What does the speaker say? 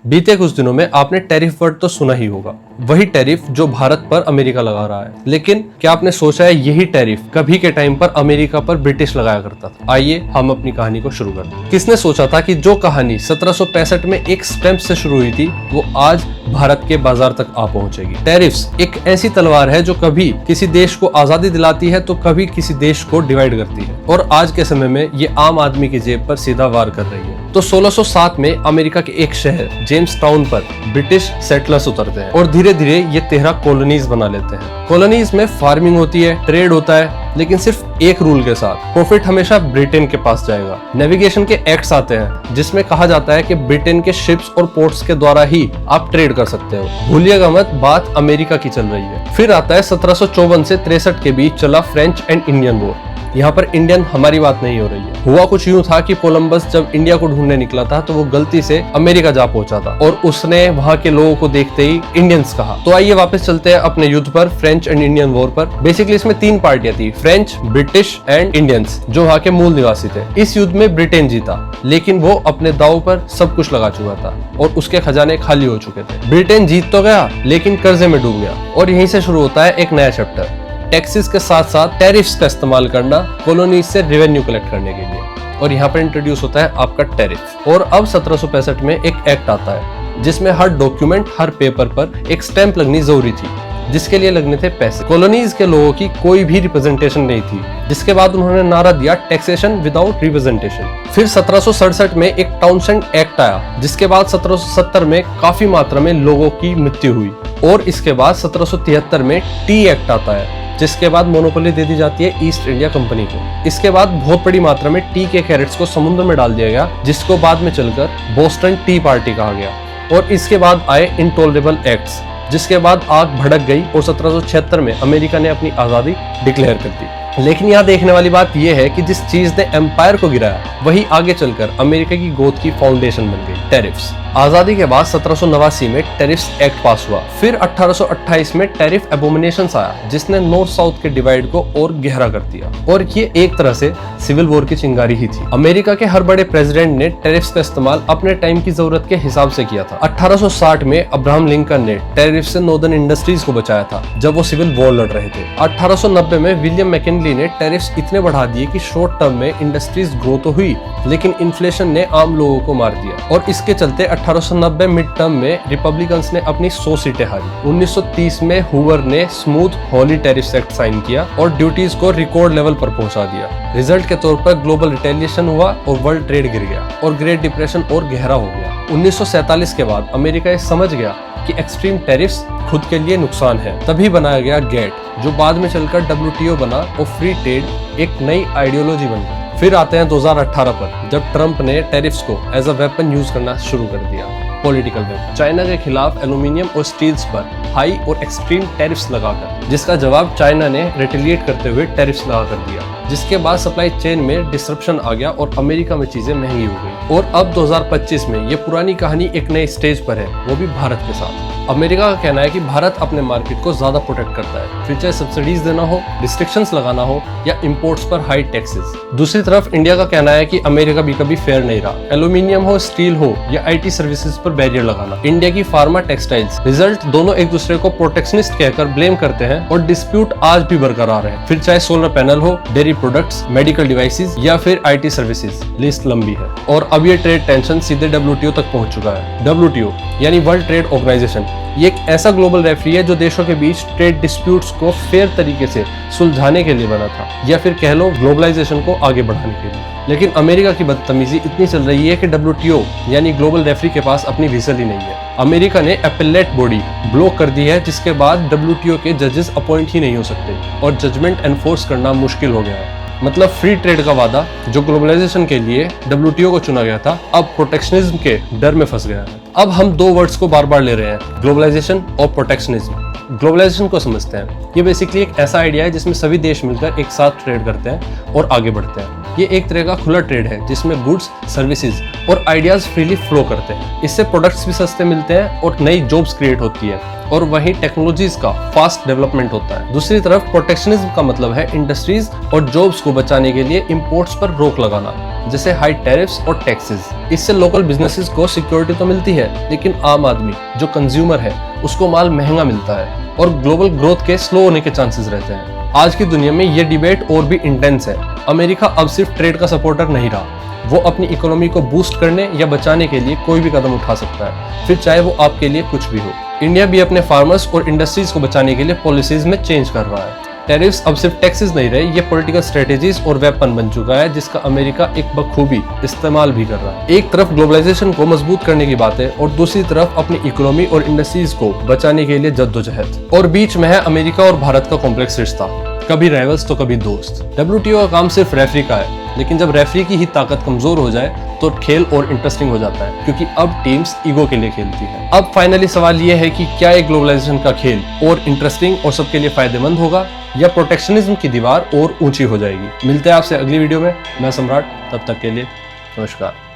बीते कुछ दिनों में आपने टैरिफ वर्ड तो सुना ही होगा, वही टैरिफ जो भारत पर अमेरिका लगा रहा है। लेकिन क्या आपने सोचा है यही टैरिफ कभी के टाइम पर अमेरिका पर ब्रिटिश लगाया करता था? आइए हम अपनी कहानी को शुरू करते हैं। किसने सोचा था कि जो कहानी 1765 में एक स्टैंप से शुरू हुई थी वो आज भारत के बाजार तक आ पहुंचेगी। टैरिफ्स एक ऐसी तलवार है जो कभी किसी देश को आजादी दिलाती है तो कभी किसी देश को डिवाइड करती है, और आज के समय में ये आम आदमी की जेब पर सीधा वार कर रही है। तो 1607 में अमेरिका के एक शहर जेम्स टाउन पर ब्रिटिश सेटलर्स उतरते हैं और धीरे धीरे ये 13 कॉलोनीज बना लेते हैं। कॉलोनीज में फार्मिंग होती है, ट्रेड होता है, लेकिन सिर्फ एक रूल के साथ, प्रॉफिट हमेशा ब्रिटेन के पास जाएगा। नेविगेशन के एक्ट्स आते हैं जिसमें कहा जाता है कि ब्रिटेन के शिप्स और पोर्ट्स के द्वारा ही आप ट्रेड कर सकते हो। भूलिएगा मत, बात अमेरिका की चल रही है। फिर आता है 1754 से 63 के बीच चला फ्रेंच एंड इंडियन वॉर। यहाँ पर इंडियन हमारी बात नहीं हो रही है। हुआ कुछ यूं था कि कोलंबस जब इंडिया को ढूंढने निकला था तो वो गलती से अमेरिका जा पहुंचा था और उसने वहाँ के लोगों को देखते ही इंडियंस कहा। तो आइए वापस चलते हैं अपने युद्ध पर, फ्रेंच एंड इंडियन वॉर पर। बेसिकली इसमें 3 पार्टियां थी, फ्रेंच, ब्रिटिश एंड इंडियंस, जो वहाँ के मूल निवासी थे। इस युद्ध में ब्रिटेन जीता, लेकिन वो अपने दांव पर सब कुछ लगा चुका था और उसके खजाने खाली हो चुके थे। ब्रिटेन जीत तो गया लेकिन कर्जे में डूब गया, और यहीं से शुरू होता है एक नया चैप्टर। टैक्सेस के साथ साथ टैरिफ्स का इस्तेमाल करना कॉलोनीज से रेवेन्यू कलेक्ट करने के लिए, और यहाँ पर इंट्रोड्यूस होता है आपका टैरिफ। और अब 1765 में एक एक्ट आता है जिसमें हर डॉक्यूमेंट, हर पेपर पर एक स्टैंप लगनी जरूरी थी, जिसके लिए लगने थे पैसे। कॉलोनीज के लोगों की कोई भी रिप्रेजेंटेशन नहीं थी, जिसके बाद उन्होंने नारा दिया टैक्सेशन विदाउट रिप्रेजेंटेशन। फिर 1767 में एक टाउनशेंड एक्ट आया, जिसके बाद 1770 में काफी मात्रा में लोगों की मृत्यु हुई, और इसके बाद 1773 में टी एक्ट आता है, जिसके बाद मोनोपोली दे दी जाती है ईस्ट इंडिया कंपनी को। इसके बाद बहुत बड़ी मात्रा में टी के कैरेट्स को समुद्र में डाल दिया गया, जिसको बाद में चलकर बोस्टन टी पार्टी कहा गया। और इसके बाद आए इंटॉलरेबल एक्ट्स, जिसके बाद आग भड़क गई और 1776 में अमेरिका ने अपनी आजादी डिक्लेयर कर दी। लेकिन यहाँ देखने वाली बात यह है कि जिस चीज ने एम्पायर को गिराया वही आगे चलकर अमेरिका की ग्रोथ की फाउंडेशन बन गई, टैरिफ्स। आजादी के बाद 1789 में टैरिफ्स एक्ट पास हुआ। फिर 1828 में टैरिफ एबोमिनेशंस आया, जिसने नॉर्थ साउथ के डिवाइड को और गहरा कर दिया, और ये एक तरह से सिविल वॉर की चिंगारी ही थी। अमेरिका के हर बड़े प्रेसिडेंट ने टैरिफ्स का इस्तेमाल अपने टाइम की जरूरत के हिसाब से किया था। 1860 में अब्राहम लिंकन ने टैरिफ से नॉर्दर्न इंडस्ट्रीज को बचाया था जब वो सिविल वॉर लड़ रहे थे। 1890 में विलियम मैकिनली ने टैरिफ्स इतने बढ़ा दिए कि शॉर्ट टर्म में इंडस्ट्रीज ग्रो तो हुई, लेकिन इन्फ्लेशन ने आम लोगों को मार दिया, और इसके चलते 1890 मिड टर्म में रिपब्लिकन्स ने अपनी 100 सीटें हारी। 1930 में हुवर ने स्मूथ हॉली टैरिफ एक्ट साइन किया और ड्यूटीज को रिकॉर्ड लेवल पर पहुंचा दिया। रिजल्ट के तौर पर ग्लोबल रिटेलिएशन हुआ और वर्ल्ड ट्रेड गिर गया और ग्रेट डिप्रेशन और गहरा हो गया। 1947 के बाद अमेरिका ये समझ गया कि एक्सट्रीम टैरिफ्स खुद के लिए नुकसान है, तभी बनाया गया गेट, जो बाद में चलकर WTO बना और फ्री ट्रेड एक नई आइडियोलॉजी बन गई। फिर आते हैं 2018 पर, जब ट्रंप ने टैरिफ्स को एज अ वेपन यूज करना शुरू कर दिया, पॉलिटिकल वेपन। चाइना के खिलाफ एल्यूमिनियम और स्टील्स पर हाई और एक्सट्रीम टैरिफ्स लगाकर, जिसका जवाब चाइना ने रिटेलिएट करते हुए टैरिफ्स लगा कर दिया, जिसके बाद सप्लाई चेन में डिसरप्शन आ गया और अमेरिका में चीजें महंगी हो गई। और अब 2025 में ये पुरानी कहानी एक नए स्टेज पर है, वो भी भारत के साथ। अमेरिका का कहना है कि भारत अपने मार्केट को ज्यादा प्रोटेक्ट करता है, फिर चाहे सब्सिडीज देना हो, रिस्ट्रिक्शंस लगाना हो या इंपोर्ट्स पर हाई टैक्सेस। दूसरी तरफ इंडिया का कहना है कि अमेरिका भी कभी फेयर नहीं रहा, एल्यूमिनियम हो, स्टील हो या IT सर्विसेज पर बैरियर लगाना। इंडिया की फार्मा, टेक्सटाइल्स, रिजल्ट दोनों एक दूसरे को प्रोटेक्शनिस्ट कहकर ब्लेम करते हैं और डिस्प्यूट आज भी बरकरार है। फिर चाहे सोलर पैनल हो, डेयरी प्रोडक्ट्स, मेडिकल डिवाइसेस या फिर IT सर्विसेज, लिस्ट लंबी है। और अब ये ट्रेड टेंशन सीधे WTO तक पहुंच चुका है। WTO यानी वर्ल्ड ट्रेड ऑर्गेनाइजेशन, ये एक ऐसा ग्लोबल रेफरी है जो देशों के बीच ट्रेड डिस्प्यूट्स को फेयर तरीके से सुलझाने के लिए बना था, या फिर कह लो ग्लोबलाइजेशन को आगे बढ़ाने के लिए। लेकिन अमेरिका की बदतमीजी इतनी चल रही है कि WTO यानी ग्लोबल रेफरी के पास अपनी विजल ही नहीं है। अमेरिका ने एपेलेट बॉडी ब्लॉक कर दी है, जिसके बाद WTO के जजेस अपॉइंट ही नहीं हो सकते और जजमेंट एनफोर्स करना मुश्किल हो गया है। मतलब फ्री ट्रेड का वादा जो ग्लोबलाइजेशन के लिए WTO को चुना गया था, अब प्रोटेक्शनिज्म के डर में फंस गया है। अब हम 2 वर्ड्स को बार बार ले रहे हैं, ग्लोबलाइजेशन और प्रोटेक्शनिज्म। ग्लोबलाइजेशन को समझते हैं। ये बेसिकली एक ऐसा आइडिया है जिसमें सभी देश मिलकर एक साथ ट्रेड करते हैं और आगे बढ़ते हैं। ये एक तरह का खुला ट्रेड है जिसमें गुड्स, सर्विसेज और आइडियाज फ्रीली फ्लो करते हैं। इससे प्रोडक्ट्स भी सस्ते मिलते हैं और नई जॉब्स क्रिएट होती है और वहीं टेक्नोलॉजीज का फास्ट डेवलपमेंट होता है। दूसरी तरफ प्रोटेक्शनिज्म का मतलब है इंडस्ट्रीज और जॉब्स को बचाने के लिए इंपोर्ट्स पर रोक लगाना, जैसे हाई टैरिफ्स और टैक्सेस। इससे लोकल बिजनेसेस को सिक्योरिटी तो मिलती है, लेकिन आम आदमी जो कंज्यूमर है उसको माल महंगा मिलता है और ग्लोबल ग्रोथ के स्लो होने के चांसेस रहते हैं। आज की दुनिया में ये डिबेट और भी इंटेंस है। अमेरिका अब सिर्फ ट्रेड का सपोर्टर नहीं रहा, वो अपनी इकोनॉमी को बूस्ट करने या बचाने के लिए कोई भी कदम उठा सकता है, फिर चाहे वो आपके लिए कुछ भी हो। इंडिया भी अपने फार्मर्स और इंडस्ट्रीज को बचाने के लिए पॉलिसीज में चेंज कर रहा है। टैरिफ्स अब सिर्फ टैक्सेस नहीं रहे, ये पॉलिटिकल स्ट्रेटेजीज और वेपन बन चुका है जिसका अमेरिका एक बखूबी इस्तेमाल भी कर रहा है। एक तरफ ग्लोबलाइजेशन को मजबूत करने की बात है और दूसरी तरफ अपनी इकोनॉमी और इंडस्ट्रीज को बचाने के लिए जद्दोजहद। और बीच में है अमेरिका और भारत का कॉम्प्लेक्स रिश्ता, कभी राइवल्स तो कभी दोस्त। WTO का काम सिर्फ रेफरी का है, लेकिन जब रेफरी की ही ताकत कमजोर हो जाए तो खेल और इंटरेस्टिंग हो जाता है, क्योंकि अब टीम्स ईगो के लिए खेलती हैं। अब फाइनली सवाल ये है कि क्या एक ग्लोबलाइजेशन का खेल और इंटरेस्टिंग और सबके लिए फायदेमंद होगा या प्रोटेक्शनिज्म की दीवार और ऊंची हो जाएगी। मिलते हैं आपसे अगली वीडियो में। मैं सम्राट, तब तक के लिए नमस्कार।